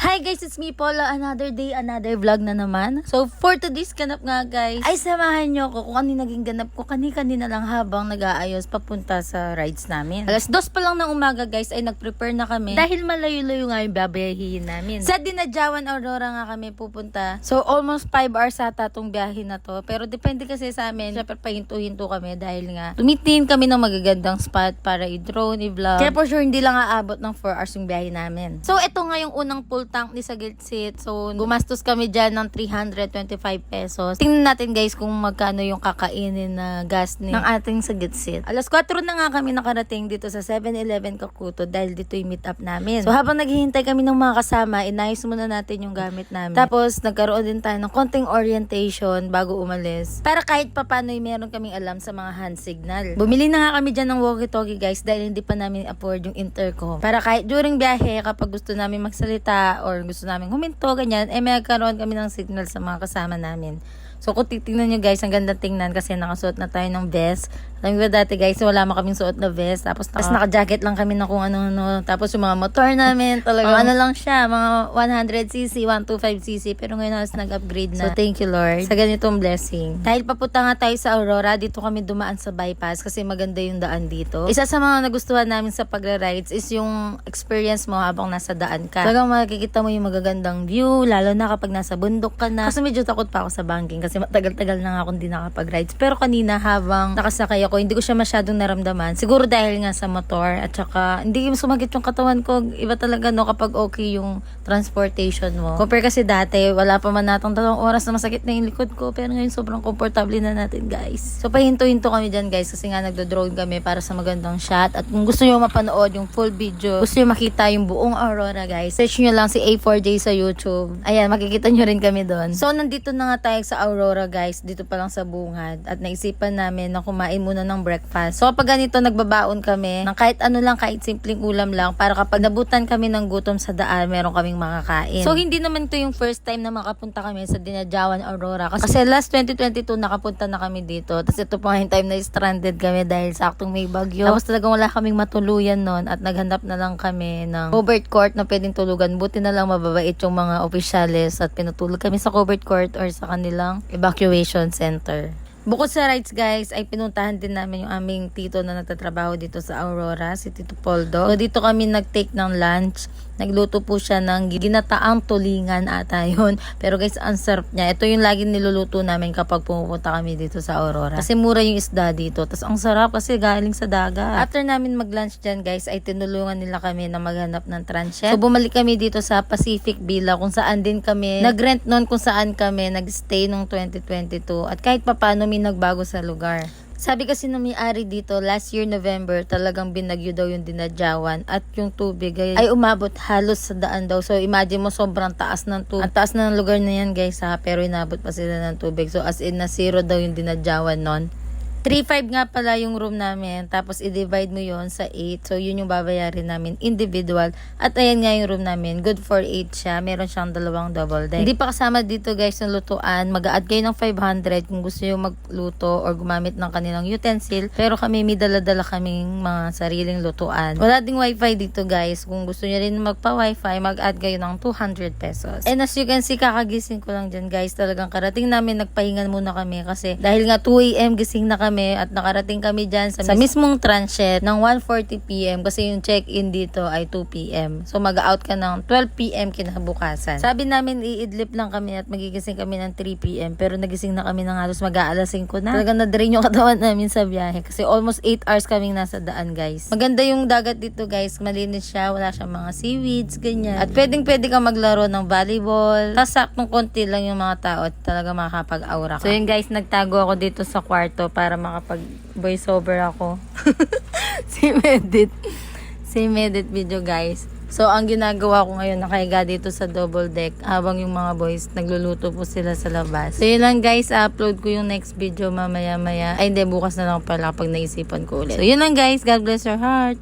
Hi guys, it's me Paula. Another day, another vlog na naman. So for today's ganap nga guys, ay samahan nyo ko kung ano naging ganap ko kani-kanina lang habang nag-aayos papunta sa rides namin. Alas 2 pa lang ng umaga guys ay nag-prepare na kami dahil malayo-layo nga yung babayahin namin. Sa Dinadjawan Aurora nga kami pupunta. So almost 5 hours ata tong biyahe na to. Pero depende kasi sa amin, syempre pahinto-hinto kami dahil nga tumitingin kami ng magagandang spot para i-drone, i-vlog. Kaya for sure hindi lang aabot ng 4 hours yung biyahe namin. So ito nga yung unang full tank ni Sagiltsit. So gumastos kami dyan ng 325 pesos. Tingnan natin guys kung magkano yung kakainin na gas ng ating Sagiltsit. Alas 4 na nga kami nakarating dito sa 7-Eleven Kakuto dahil dito yung meet up namin. So habang naghihintay kami ng mga kasama, inayos muna natin yung gamit namin. Tapos nagkaroon din tayo ng konting orientation bago umalis. Para kahit papano yung meron kaming alam sa mga hand signal. Bumili na nga kami dyan ng walkie-talkie guys dahil hindi pa namin afford yung intercom. Para kahit during biyahe kapag gusto namin magsalita or gusto namin huminto, ganyan, may magkaroon kami ng signal sa mga kasama namin. So kung titignan nyo guys, ang ganda tingnan kasi nakasuot na tayo ng vest. Alam mo ba dati guys, wala mo kaming suot na vest. Tapos naka-jacket lang kami na kung ano-ano. Tapos yung mga motor namin, talaga ano lang siya, mga 100cc, 125cc. Pero ngayon halos nag-upgrade na. So thank you Lord sa ganitong blessing. Dahil papunta nga tayo sa Aurora, dito kami dumaan sa bypass kasi maganda yung daan dito. Isa sa mga nagustuhan namin sa pagra-rides is yung experience mo habang nasa daan ka. Talagang makikita mo yung magagandang view, lalo na kapag nasa bundok ka na. Kasi medyo takot pa ako sa banking kasi matagal-tagal na nga akong di nakapag-rides. Pero kanina habang nakasakay ako, hindi ko siya masyadong naramdaman. Siguro dahil nga sa motor at saka hindi sumagit yung katawan ko. Iba talaga no kapag okay yung transportation mo. Compare kasi dati, wala pa man natong 2 oras na masakit na yung likod ko. Pero ngayon sobrang komportable na natin guys. So pahinto-hinto kami dyan guys kasi nga nagdo-drone kami para sa magandang shot. At kung gusto nyo mapanood yung full video, gusto nyo makita yung buong Aurora guys, search nyo lang si A4J sa YouTube. Ayan, makikita nyo rin kami doon. So nandito na nga tayo sa Aurora guys, dito pa lang sa bungad. At naisipan namin na kumain muna ng breakfast. So kapag ganito nagbabaon kami ng kahit ano lang, kahit simpleng ulam lang para kapag nabutan kami ng gutom sa daan, meron kaming makakain. So hindi naman ito yung first time na makapunta kami sa Dinadjawan Aurora kasi last 2022 nakapunta na kami dito. Tapos ito pa yung time na stranded kami dahil saktong may bagyo. Tapos talagang wala kaming matuluyan nun at naghanap na lang kami ng covered court na pwedeng tulugan. Buti na lang mababait yung mga opisyalis at pinutulog kami sa covered court or sa kanilang evacuation center. Bukod sa rides guys, ay pinuntahan din namin yung aming tito na nagtatrabaho dito sa Aurora, si Tito Poldo. So dito kami nag-take ng lunch. Nagluto po siya ng ginataang tulingan ata yun. Pero guys, ang sarap niya. Ito yung laging niluluto namin kapag pumupunta kami dito sa Aurora. Kasi mura yung isda dito. Tapos ang sarap kasi galing sa dagat. After namin mag-lunch dyan guys, ay tinulungan nila kami na maghanap ng transient. So bumalik kami dito sa Pacific Villa kung saan din kami nag-rent noon, kung saan kami nag-stay nung 2022. At kahit papano may nagbago sa lugar. Sabi kasi ng may-ari dito, last year November, talagang binagyo daw yung Dinadjawan at yung tubig ay umabot halos sa daan daw. So imagine mo sobrang taas ng tubig. Ang taas na ng lugar na yan guys ha, pero inabot pa sila ng tubig. So as in na zero daw yung Dinadjawan nun. 3.5 nga pala yung room namin. Tapos i-divide mo yon sa 8. So yun yung babayarin namin individual. At ayan nga yung room namin. Good for 8 siya. Meron siyang 2 double deck. Hindi pa kasama dito guys ng lutuan. Mag-a-add kayo ng 500 kung gusto nyo magluto or gumamit ng kanilang utensil. Pero kami may dala-dala kaming mga sariling lutuan. Wala ding wifi dito guys. Kung gusto nyo rin magpa-wifi, mag-add kayo ng 200 pesos. And as you can see, kakagising ko lang dyan guys. Talagang karating namin, nagpahingan muna kami kasi dahil nga 2 AM gising na kami at nakarating kami dyan sa mismong transient ng 1:40 PM kasi yung check-in dito ay 2 PM. So mag-out ka ng 12 PM kinabukasan. Sabi namin iidlip lang kami at magigising kami ng 3 PM pero nagising na kami ng halos mag-aalas 5 na. Talagang na-drain yung katawan namin sa biyahe kasi almost 8 hours kaming nasa daan guys. Maganda yung dagat dito guys, malinis siya, wala siyang mga seaweeds, ganyan. At pwede kang maglaro ng volleyball. Sasaktong konti lang yung mga tao at talaga makakapag-aura ka. So yun guys, nagtago ako dito sa kwarto para makapag voiceover ako. Same edit video guys. So ang ginagawa ko ngayon, nakahiga dito sa double deck habang yung mga boys nagluluto po sila sa labas. So yun lang guys, upload ko yung next video mamaya. Ay hindi, bukas na lang pala kapag naisipan ko ulit. So yun lang guys, God bless your heart.